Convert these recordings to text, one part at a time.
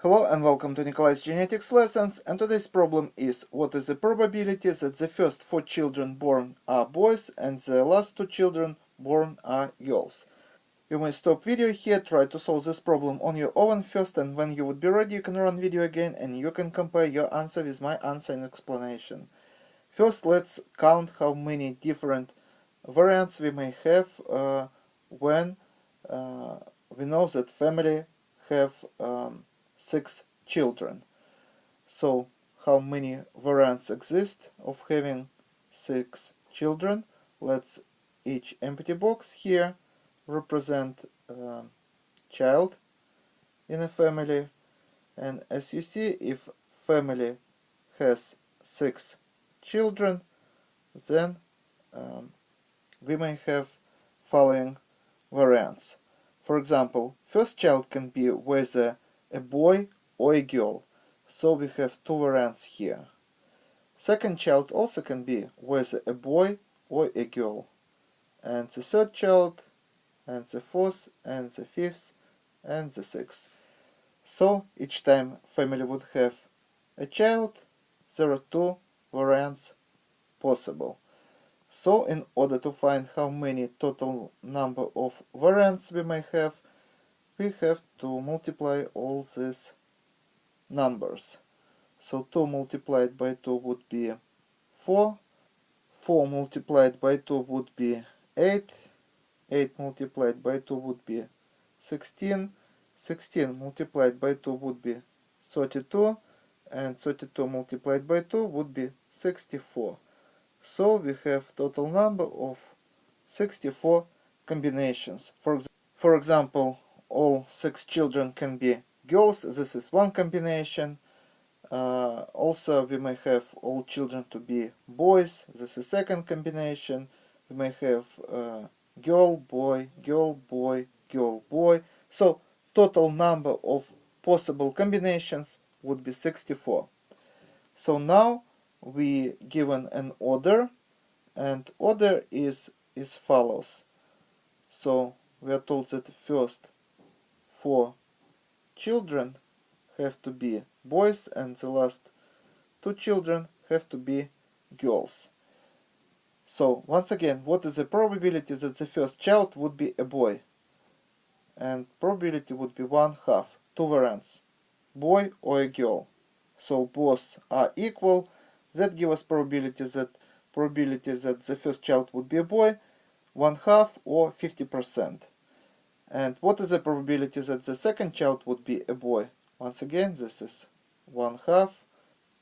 Hello and welcome to Nikolai's Genetics Lessons, and today's problem is: what is the probability that the first 4 children born are boys and the last 2 children born are girls? You may stop video here, try to solve this problem on your own first, and when you would be ready you can run video again and you can compare your answer with my answer and explanation. First, let's count how many different variants we may have when we know that family have 6 children. So how many variants exist of having 6 children? Let's each empty box here represent a child in a family, and as you see, if family has 6 children, then we may have following variants. For example, first child can be whether a boy or a girl, so we have 2 variants here. Second child also can be whether a boy or a girl, and the third child, and the fourth, and the fifth, and the sixth. So each time family would have a child, there are 2 variants possible. So in order to find how many total number of variants we may have, we have to multiply all these numbers. So 2 multiplied by 2 would be 4, 4 multiplied by 2 would be 8, 8 multiplied by 2 would be 16, 16 multiplied by 2 would be 32, and 32 multiplied by 2 would be 64. So we have total number of 64 combinations. For example, all 6 children can be girls. This is one combination. Also, we may have all children to be boys. This is second combination. We may have girl, boy, girl, boy, girl, boy. So total number of possible combinations would be 64. So now we given an order, and order is follows. So we are told that the first 4 children have to be boys and the last 2 children have to be girls. So once again, what is the probability that the first child would be a boy? And probability would be 1/2, 2 variants, boy or a girl. So both are equal. That gives us probability that the first child would be a boy, 1/2 or 50%. And what is the probability that the second child would be a boy? Once again, this is 1/2.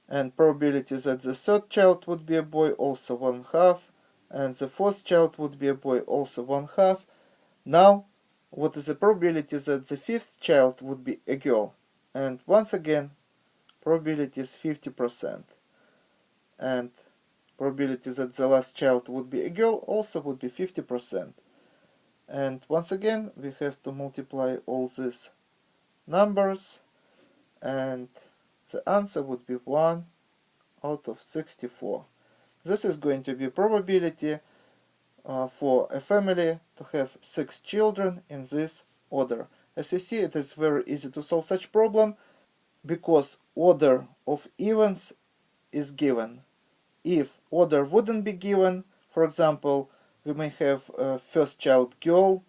And probability that the third child would be a boy, also 1/2. And the fourth child would be a boy, also 1/2. Now, what is the probability that the fifth child would be a girl? And once again, probability is 50%. And probability that the last child would be a girl also would be 50%. And once again, we have to multiply all these numbers, and the answer would be 1 out of 64. This is going to be probability for a family to have 6 children in this order. As you see, it is very easy to solve such problem because order of events is given. If order wouldn't be given, for example, we may have first child girl,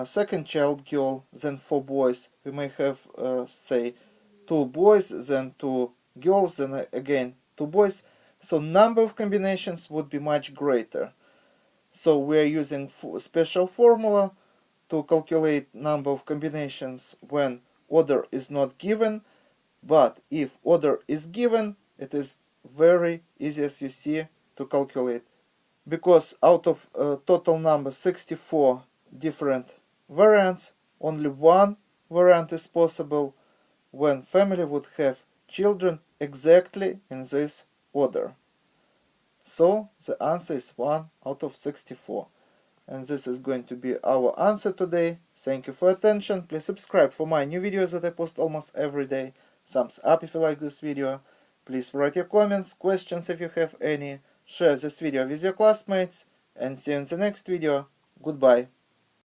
second child girl, then 4 boys. We may have, say, 2 boys, then 2 girls, then again 2 boys. So number of combinations would be much greater. So we are using special formula to calculate number of combinations when order is not given. But if order is given, it is very easy, as you see, to calculate. Because out of total number 64 different variants, only one variant is possible when family would have children exactly in this order. So the answer is 1 out of 64. And this is going to be our answer today. Thank you for attention. Please subscribe for my new videos that I post almost every day. Thumbs up if you like this video. Please write your comments, questions if you have any. Share this video with your classmates. And see you in the next video. Goodbye.